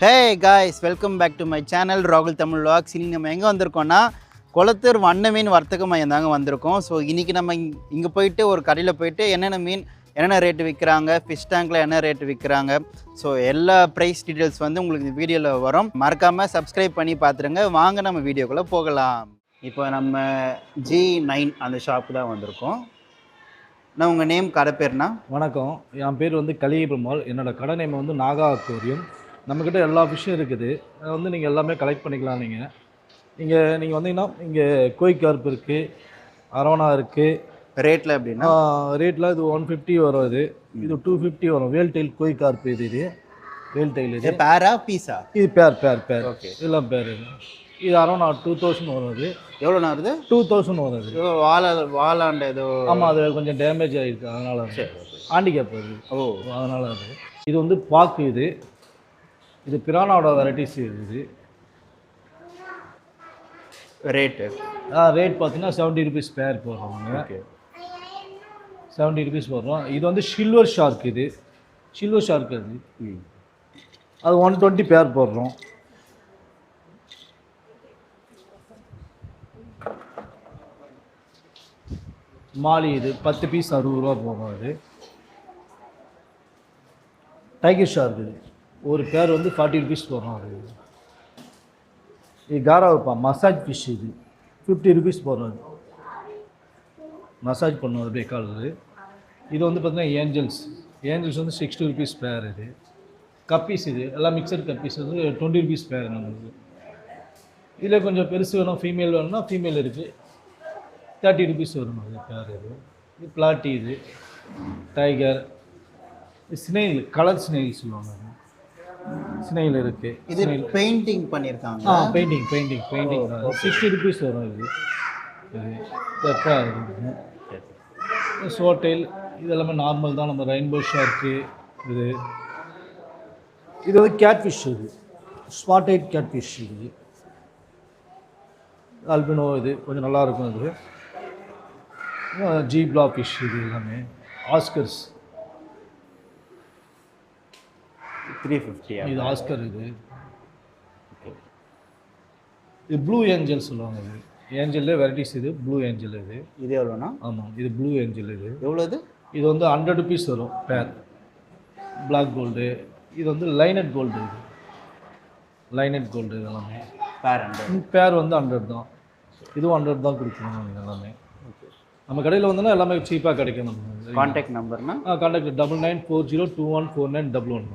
Hey guys, welcome back to my channel ராகுல் Tamil vlogs. இன்னைக்கு நம்ம எங்கே வந்திருக்கோம்னா குளத்தூர் வண்ண மீன் வர்த்தக மையம் தாங்க வந்திருக்கோம். ஸோ இன்றைக்கி நம்ம இங்கே போயிட்டு ஒரு கடையில் போயிட்டு என்னென்ன மீன் என்னென்ன ரேட்டு விற்கிறாங்க, ஃபிஷ் டேங்கில் என்ன ரேட்டு விற்கிறாங்க, ஸோ எல்லா ப்ரைஸ் டீட்டெயில்ஸ் வந்து உங்களுக்கு இந்த வீடியோவில் வரும். மறக்காமல் சப்ஸ்கிரைப் பண்ணி பார்த்துருங்க. வாங்க நம்ம வீடியோக்குள்ளே போகலாம். இப்போ நம்ம G9 அந்த ஷாப்பு தான் வந்திருக்கோம். நான் உங்கள் நேம், கடை பேர்னா? வணக்கம், என் பேர் வந்து கலியபெருமாள். என்னோடய கடை நேம் வந்து நாகா அக்வேரியம். நம்மக்கிட்ட எல்லா ஃபிஷ்ஷும் இருக்குது. அதை வந்து நீங்கள் எல்லாமே கலெக்ட் பண்ணிக்கலாம். நீங்கள் வந்தீங்கன்னா இங்கே கோய் கார்ப் இருக்குது, அரோனா இருக்குது. ரேட்டில் எப்படின்னா? ரேட்டில் இது 150 வரும். இது 250 வரும். வேல் டைல் கோய் கார்ப் இது வேல் டைல். இது பேரா பீஸா? இது பேர். ஓகே, இதெல்லாம் பேர். இது அரோனா 2000 வரும். இது எவ்வளோண்ணா வருது? 2000 வரும். இது வாலாண்ட ஏதோ. ஆமாம், அது கொஞ்சம் டேமேஜ் ஆகிருக்கு, அதனால் ஆண்டிகேப் அது. ஓ, அதனால் இது வந்து பாக்கு. இது பிரானாவோட வெரைட்டிஸ். ரேட்டு ரேட் பார்த்தீங்கன்னா 70 ருபீஸ் பேர் போடுறோம். ஓகே, 70 ருபீஸ் போடுறோம். இது வந்து சில்வர் ஷார்க். சில்வர் ஷார்க் அது 120 பேர் போடுறோம். மாலி இது 10 பீஸ் 60 ரூபா போகும். டைகர் ஷார்க் ஒரு பேர் வந்து 40 ருபீஸ் போடுறோம். இது காராவுப்பா மசாஜ் ஃபிஷ். இது 50 ருபீஸ் போடுறோம். மசாஜ் பண்ணுவோம் அது பேக்கால். இது வந்து பார்த்தீங்கன்னா ஏஞ்சல்ஸ் வந்து 60 ருபீஸ் பேர். இது கப்பீஸ். இது எல்லாம் மிக்சர் கப்பீஸ் வந்து 20 ருபீஸ் பேர் நம்மளுக்கு. இதில் கொஞ்சம் பெருசு வேணும், ஃபீமேல் வேணும்னா ஃபீமேல் இருக்குது, 30 ருபீஸ் வரும். அது பேர். இது பிளாட்டி. இது டைகர். ஸ்னெயில், கலர் ஸ்னெயில் சொல்லுவாங்க. ஸ்னெயில் இருக்குது. இது பெயிண்டிங் பண்ணியிருக்காங்க. பெயிண்டிங் 60 ருபீஸ் வரும். இது சோட்டைல். இது எல்லாமே நார்மல் தான். நம்ம ரெயின்போ ஷார்க்கு. இது வந்து கேட்ஃபிஷ். இது ஸ்பாட்டட் கேட்ஃபிஷ். இது ஆல்பினோ. இது கொஞ்சம் நல்லாயிருக்கும். இது ஜீப்லா ஃபிஷ். இது எல்லாமே ஆஸ்கர்ஸ் 350. இது ஆஸ்கர். இது ப்ளூ ஏஞ்சல் சொல்லுவாங்க. இது ஏஞ்சல்லே வெரைட்டிஸ். இது ப்ளூ ஏஞ்சல். இது எவ்வளோண்ணா? ஆமாம், இது ப்ளூ ஏஞ்சல். எவ்வளோது? இது வந்து 100 ருபீஸ் வரும் பேர். Black gold. இது வந்து லைனட் கோல்டு. லைனட் கோல்டு இதெல்லாமே பேர் வந்து 100 தான். இதுவும் 100 தான் கொடுக்கணும். எல்லாமே நம்ம கடையில் வந்தோன்னா எல்லாமே சீப்பாக கிடைக்கும். நம்ம கான்டாக்ட் நம்பர்னா? கான்டாக்ட் 9940214911.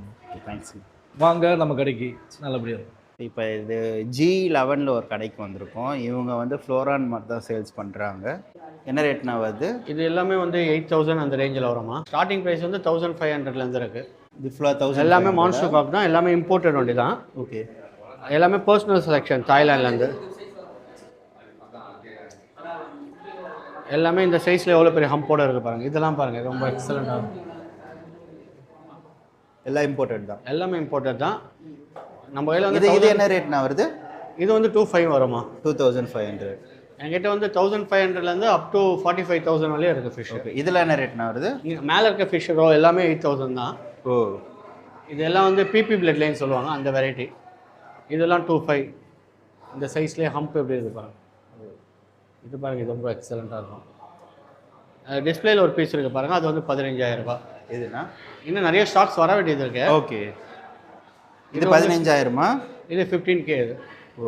தேங்க்ஸ். வாங்க நம்ம கடைக்கு நல்லபடியாக. இப்போ இது G11 ஒரு கடைக்கு வந்திருக்கோம். இவங்க வந்து ஃப்ளோரான் மாதிரி தான் சேல்ஸ் பண்ணுறாங்க. என்ன ரேட்னா வருது? இது எல்லாமே வந்து 8000 அந்த ரேஞ்சில் வருமா. ஸ்டார்டிங் ப்ரைஸ் வந்து 1500லேருந்து இருக்குது. இது ஃபுல்லாக 1000. எல்லாமே மான்ஸ்டர் காப் தான். எல்லாமே இம்போர்ட்டட் வண்டி தான். ஓகே, எல்லாமே பர்சனல் செலெக்ஷன் தாய்லாண்ட்லேருந்து. எல்லாமே இந்த சைஸில் எவ்வளோ பெரிய ஹம்போட இருக்குது பாருங்கள். இதெல்லாம் பாருங்கள், ரொம்ப எக்ஸலண்ட்டாக இருக்கும். எல்லாம் இம்போர்ட்டட் தான். எல்லாமே இம்போர்ட்டட் தான். நம்ம கையில் வந்து இது என்ன ரேட்னா வருது? இது வந்து 2500 வருமா. 2500. என்கிட்ட வந்து 1500லேருந்து அப் டு 45,000 வரையும் இருக்குது ஃபிஷ். ஓகே, இதில் என்ன ரேட்னா வருது? மேலே இருக்க ஃபிஷ் ரோ எல்லாமே 8000 தான். ஓ, இதெல்லாம் வந்து பிபி பிளட் லைன் சொல்லுவாங்க, அந்த வெரைட்டி. இதெல்லாம் 2500. இந்த சைஸ்லேயே ஹம்ப் எப்படி இருக்குது பாருங்கள். இது பாருங்கள், இது ரொம்ப எக்ஸலண்ட்டாக இருக்கும். டிஸ்பிளேயில் ஒரு பீஸ் இருக்குது பாருங்கள், அது வந்து 15000 ரூபாய். இதுனா இன்னும் நிறைய ஸ்டாக்ஸ் வர வேண்டியது இருக்கு. ஓகே, இது 15000மா? இது 15K. இது ஓ,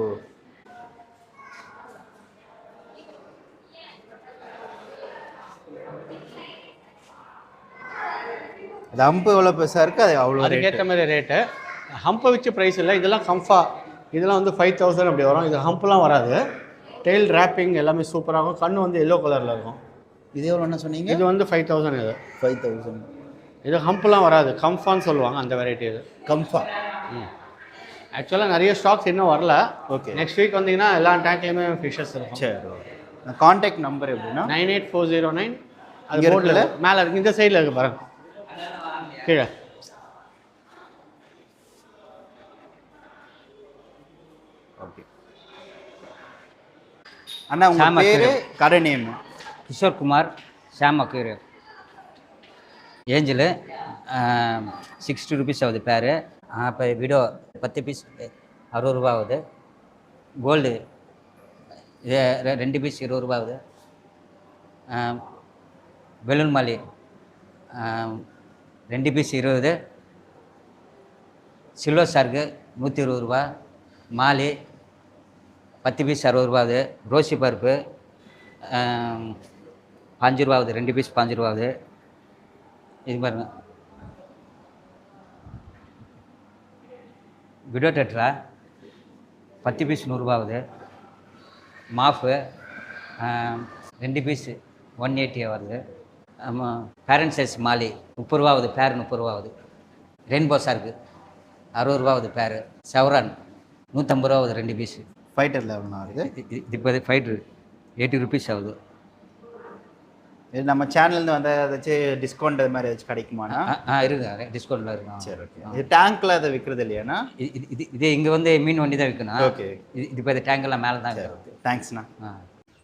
அது ஹம்பு எவ்வளோ பெருசாக இருக்குது, அது அவ்வளோ அதுக்கேற்ற மாதிரி ரேட்டு. ஹம்பை வச்சு ப்ரைஸ் இல்லை. இதெல்லாம் கம்ஃபா. இதெல்லாம் வந்து 5000 அப்படி வரும். இது ஹம்ப்லாம் வராது. டெயில் ரேப்பிங் எல்லாமே சூப்பராக இருக்கும். கண்ணு வந்து எல்லோ கலரில் இருக்கும். இது எவ்வளோ என்ன சொன்னீங்க? இது வந்து 5000. இது 5000. இது ஹம்ப்லாம் வராது, கம்ஃபான்னு சொல்லுவாங்க, அந்த வெரைட்டி. இது கம்ஃபா. ஆக்சுவலாக நிறைய ஸ்டாக்ஸ் இன்னும் வரல. ஓகே, நெக்ஸ்ட் வீக் வந்தீங்கன்னா எல்லா டேங்க்லேயுமே ஃபிஷஸ் இருக்கும். சரி, ஓகே. கான்டாக்ட் நம்பர் எப்படின்னா? 98409. அது போர்டில் மேலே இருக்குது. இந்த சைடில் இருக்குது பாருங்க, கீழே. ஓகே அண்ணா, உங்கள் பேர், கடை name? Kishore Kumar, Sham aquarium. Angel 60 rupees ஆகுது பேர். இப்போ விடோ 10 பீஸ் 60 ரூபா ஆகுது. கோல்டு இது 2 பீஸ் 20 ரூபா ஆகுது. பெலூன் மாலி 2 பீஸ் 20. சில்வர் ஷார்க்கு 120 ரூபா. மாலி 10 பீஸ் 60 ரூபா ஆகுது. ரோசி பருப்பு 5 ரூபா ஆகுது. 2 பீஸ் 5 ரூபா ஆகுது. இது பாருங்க, விடோ டெட்ரா 10 பீஸ் 100 ரூபா ஆகுது. மாஃபு 2 பீஸ் 180 வருது. ஆமாம், பேரண்ட் சைஸ் மாலி 30 ரூபா ஆகுது. பேர் 30 ரூபா ஆகுது. ரெயின்போ ஷார்க்கு 60 ரூபா ஆகுது பேர். செவரான் 150 ரூபா ஆகுது 2 பீஸு. ஃபைட்டர் லெவல்னா வருது. இது இப்போ ஃபைட்ரு 80 ருபீஸ் ஆகுது. இது நம்ம சேனல்லேருந்து வந்து ஏதாச்சும் டிஸ்கவுண்ட் அது மாதிரி ஏதாச்சும் கிடைக்குமாண்ணா? இருக்குங்க, டிஸ்கவுண்ட்டில் இருக்கும். சரி, ஓகே. இது டேங்க்கில் அதை விற்கிறது இல்லையாண்ணா? இது இங்கே வந்து மீன் வண்டி தான் விற்கணும். ஓகே. இது இப்போ இது டேங்கெல்லாம் மேலே தான் சரி, இருக்குது. ஓகே. தேங்க்ஸ்ண்ணா. ஆ.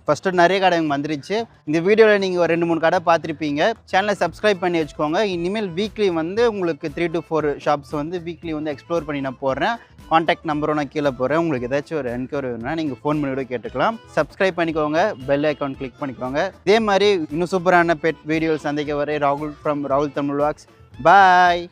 ஃபஸ்ட்டு நிறைய கடைங்க வந்துருச்சு. இந்த வீடியோவில் நீங்கள் ஒரு 2-3 கடை பார்த்துருப்பீங்க. சேனலை சப்ஸ்கிரைப் பண்ணி வச்சுக்கோங்க. இனிமேல் வீக்லி வந்து உங்களுக்கு 3 to 4 ஷாப்ஸ் வந்து வீக்லி வந்து எக்ஸ்ப்ளோர் பண்ணி நான் போடுறேன். காண்டாக்ட் நம்பரும் நான் கீழே போடுறேன். உங்களுக்கு ஏதாச்சும் ஒரு என்கொயரி வேணும்னா நீங்கள் ஃபோன் பண்ணி கூட கேட்டுக்கலாம். சப்ஸ்கிரைப் பண்ணிக்கோங்க, பெல் ஐக்கான் கிளிக் பண்ணிக்கோங்க. இதே மாதிரி இன்னும் சூப்பரான பெட் வீடியோஸ் சந்திக்க வரை ராகுல் ஃப்ரம் ராகுல் தமிழ் வாக்ஸ். பாய்.